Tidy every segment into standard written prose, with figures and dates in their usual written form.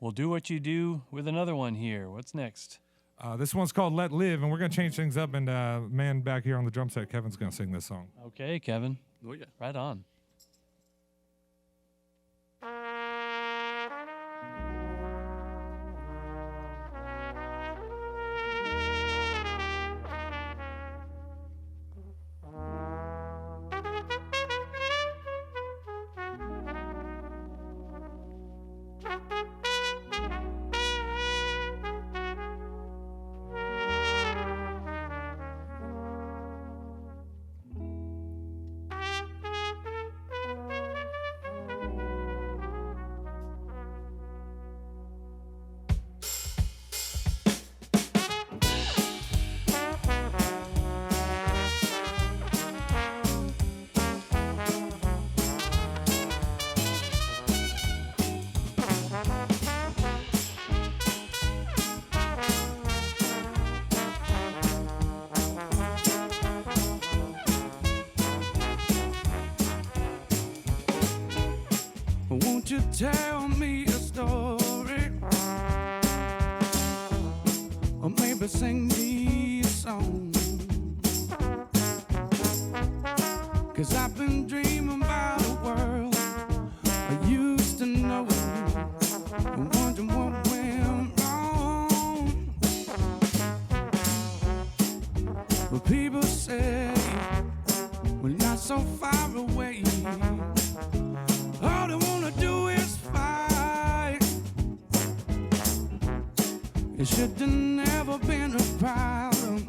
We'll do what you do with another one here. What's next? This one's called Let Live, and we're going to change things up. And man back here on the drum set, Kevin's going to sing this song. Okay, Kevin. Oh, yeah. Right on. Won't you tell me a story, or maybe sing me a song? 'Cause I've been dreaming about a world I used to know, and wondering what went wrong. But people say we're not so far away. All they wanna do is fight. It should have never been a problem.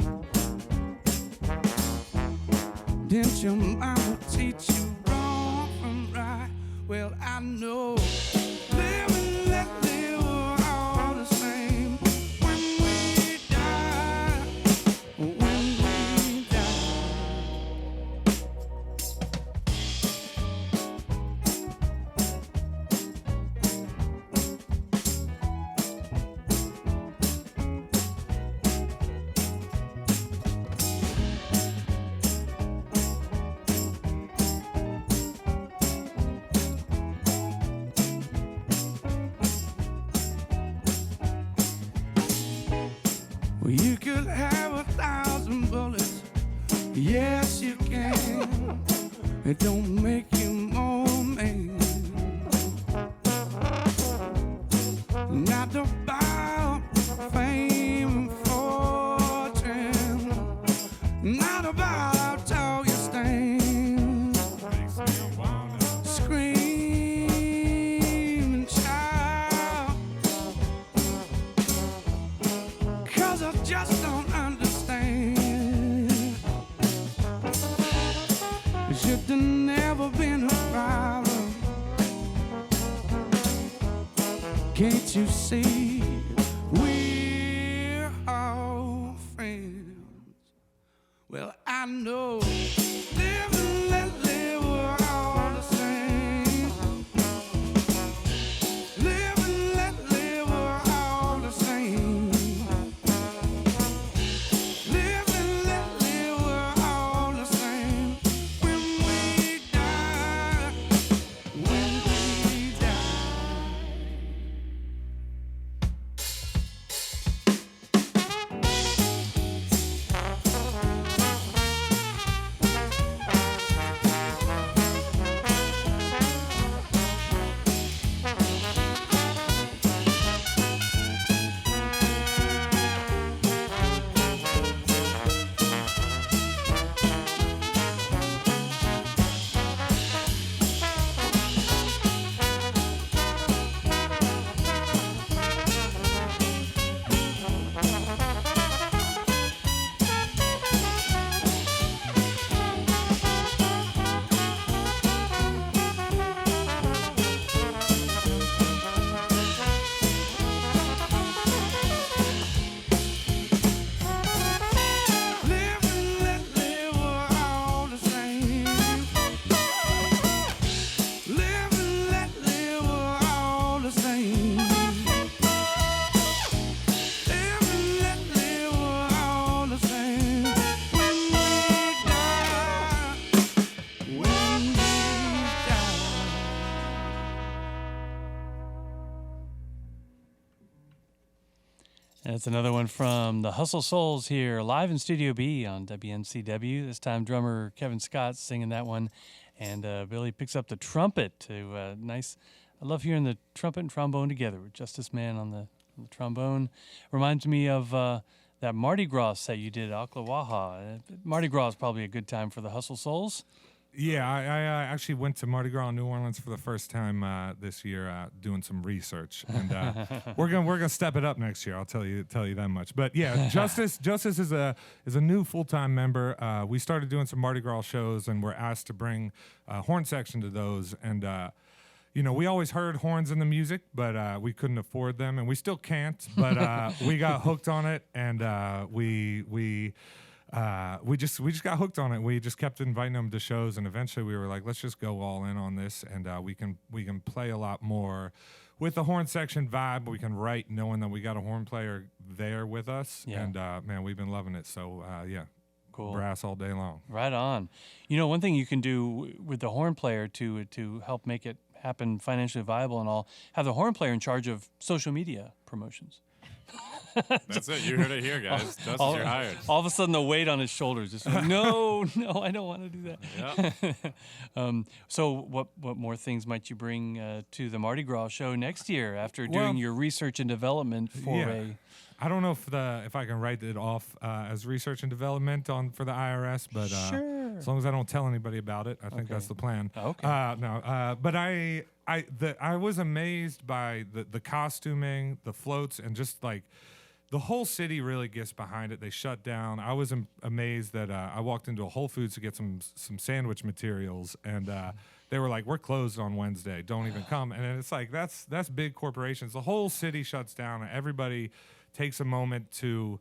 Didn't your mama teach you wrong from right? Well, I know. Live and let live are all the same. When we die, when we die. Well, you could have 1,000 bullets, yes you can. It don't make you more man. Not about fame and fortune, not about how tall you stand. Scream and shout, 'cause I just don't understand. It should have never been a problem. Can't you see we're all friends? Well, I know. Live and let live, we're all the same. Live and let live, we're all the same. And it's another one from the Hustle Souls here, live in Studio B on WNCW. This time, drummer Kevin Scott singing that one, and Billy picks up the trumpet to nice. I love hearing the trumpet and trombone together with Justice Man on the trombone. Reminds me of that Mardi Gras set you did at Ocklawaha. Mardi Gras is probably a good time for the Hustle Souls. Yeah, I actually went to Mardi Gras in New Orleans for the first time this year, doing some research, and we're gonna step it up next year. I'll tell you that much. But yeah, Justice is a new full-time member. We started doing some Mardi Gras shows, and we're asked to bring horn section to those. And we always heard horns in the music, but we couldn't afford them, and we still can't. But we got hooked on it, and we just got hooked on it. We just kept inviting them to shows, and eventually we were like, let's just go all in on this, and we can play a lot more with the horn section vibe. We can write knowing that we got a horn player there with us, and man, we've been loving it. So yeah, cool. Brass all day long. Right on. One thing you can do with the horn player to help make it happen financially viable and all, have the horn player in charge of social media promotions. That's it. You heard it here, guys. Justice, you're hired. All of a sudden, the weight on his shoulders. Just like, no, I don't want to do that. Yeah. So, what more things might you bring to the Mardi Gras show next year after doing your research and development foray? I don't know if I can write it off as research and development for the IRS, but sure. As long as I don't tell anybody about it, I think that's the plan. Okay. But I was amazed by the costuming, the floats, and just like the whole city really gets behind it. They shut down. I was amazed that I walked into a Whole Foods to get some sandwich materials, and they were like, "We're closed on Wednesday. Don't even come." And it's like that's big corporations. The whole city shuts down, and everybody takes a moment to.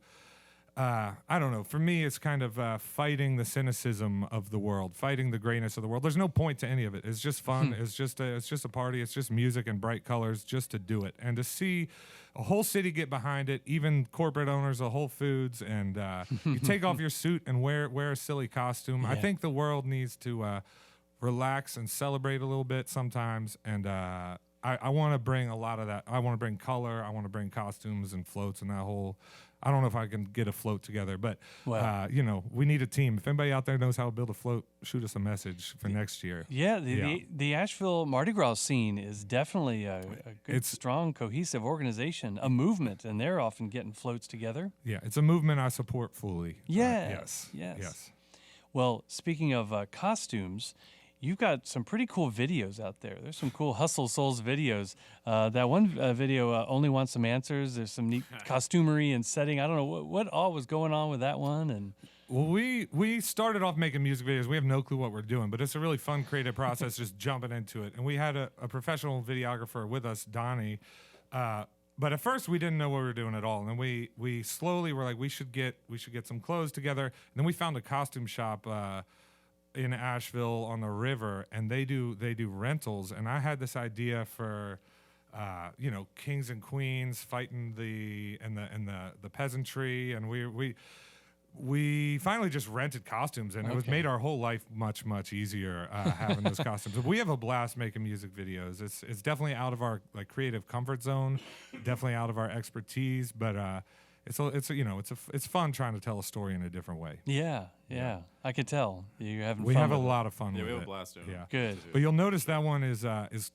I don't know. For me, it's kind of fighting the cynicism of the world, fighting the grayness of the world. There's no point to any of it. It's just fun. It's just a party. It's just music and bright colors, just to do it and to see a whole city get behind it. Even corporate owners of Whole Foods, and you take off your suit and wear a silly costume. Yeah. I think the world needs to relax and celebrate a little bit sometimes. And I want to bring a lot of that. I want to bring color. I want to bring costumes and floats and that whole. I don't know if I can get a float together, but we need a team. If anybody out there knows how to build a float, shoot us a message for next year. Yeah, the Asheville Mardi Gras scene is definitely a good, strong, cohesive organization, a movement, and they're often getting floats together. Yeah, it's a movement I support fully. Yes. Yes. Well, speaking of costumes, you've got some pretty cool videos out there. There's some cool Hustle Souls videos. That one video, Only Want Some Answers, there's some neat costumery and setting. I don't know what all was going on with that one. And well, we started off making music videos. We have no clue what we're doing, but it's a really fun creative process just jumping into it. And we had a professional videographer with us, Donnie. But at first we didn't know what we were doing at all. And then we slowly were like, we should get some clothes together. And then we found a costume shop in Asheville on the river, and they do rentals. And I had this idea for kings and queens fighting the peasantry, and we finally just rented costumes, and it was made our whole life much easier having those costumes. But we have a blast making music videos. It's definitely out of our creative comfort zone, definitely out of our expertise, but it's fun trying to tell a story in a different way. Yeah. I could tell you're having fun. We have a with lot of fun with it. Yeah, we have a blast doing it. Yeah. Good. But you'll notice that one is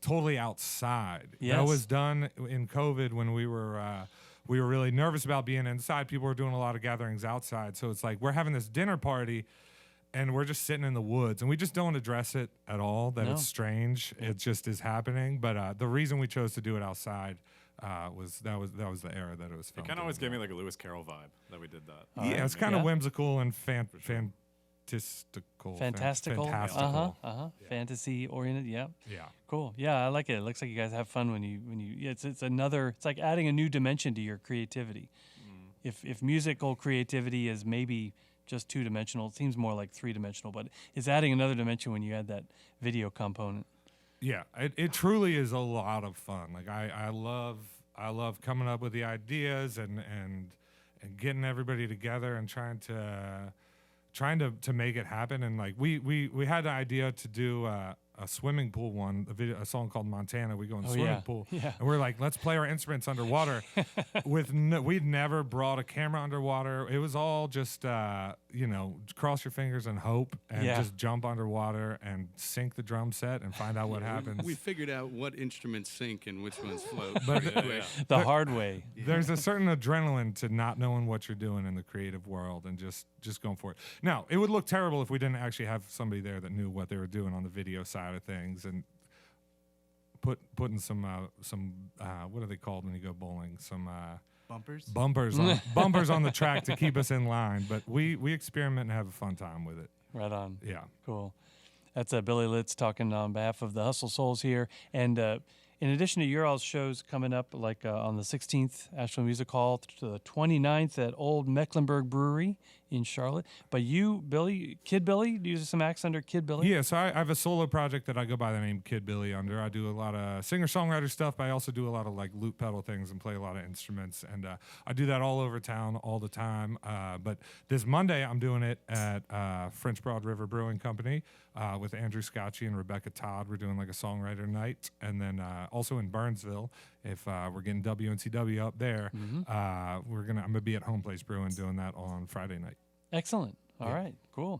totally outside. Yes. That was done in COVID when we were really nervous about being inside. People were doing a lot of gatherings outside. So it's like we're having this dinner party and we're just sitting in the woods, and we just don't address it at all, that it's strange. It just is happening. But the reason we chose to do it outside was the era that it was filmed. It kind of always gave me like a Lewis Carroll vibe that we did that. It's kind of whimsical and fantastical. Fantastical. Fantasy oriented. Yeah. Cool. Yeah, I like it. It looks like you guys have fun when you. It's like adding a new dimension to your creativity. If musical creativity is maybe just 2-dimensional, it seems more like 3-dimensional, but it's adding another dimension when you add that video component. Yeah, it truly is a lot of fun. Like I love coming up with the ideas and getting everybody together and trying to make it happen. And like we had the idea to do a a swimming pool one, a song called Montana. We go in the Oh, swimming yeah. pool, Yeah. and we're like, let's play our instruments underwater. We'd never brought a camera underwater. It was all just cross your fingers and hope, and Yeah. just jump underwater and sync the drum set and find out what happens. We figured out what instruments sink and which ones float. But pretty quick. The hard way. there's a certain adrenaline to not knowing what you're doing in the creative world and just going for it. Now, it would look terrible if we didn't actually have somebody there that knew what they were doing on the video side of things, and putting some what are they called when you go bowling? Some Bumpers. bumpers on the track to keep us in line. But we experiment and have a fun time with it. Right on. Yeah. Cool. That's Billy Litz talking on behalf of the Hustle Souls here. And in addition to your all's shows coming up, like on the 16th, Asheville Music Hall, to the 29th at Old Mecklenburg Brewery in Charlotte. But you, Billy, Kid Billy, do you use some acts under Kid Billy? Yeah, so I have a solo project that I go by the name Kid Billy under. I do a lot of singer-songwriter stuff, but I also do a lot of like loop pedal things and play a lot of instruments. And I do that all over town all the time. But this Monday, I'm doing it at French Broad River Brewing Company with Andrew Scotchy and Rebecca Todd. We're doing like a songwriter night. And then also in Burnsville, if we're getting WNCW up there, I'm gonna be at Home Place Brewing doing that on Friday night. Excellent. All right, cool.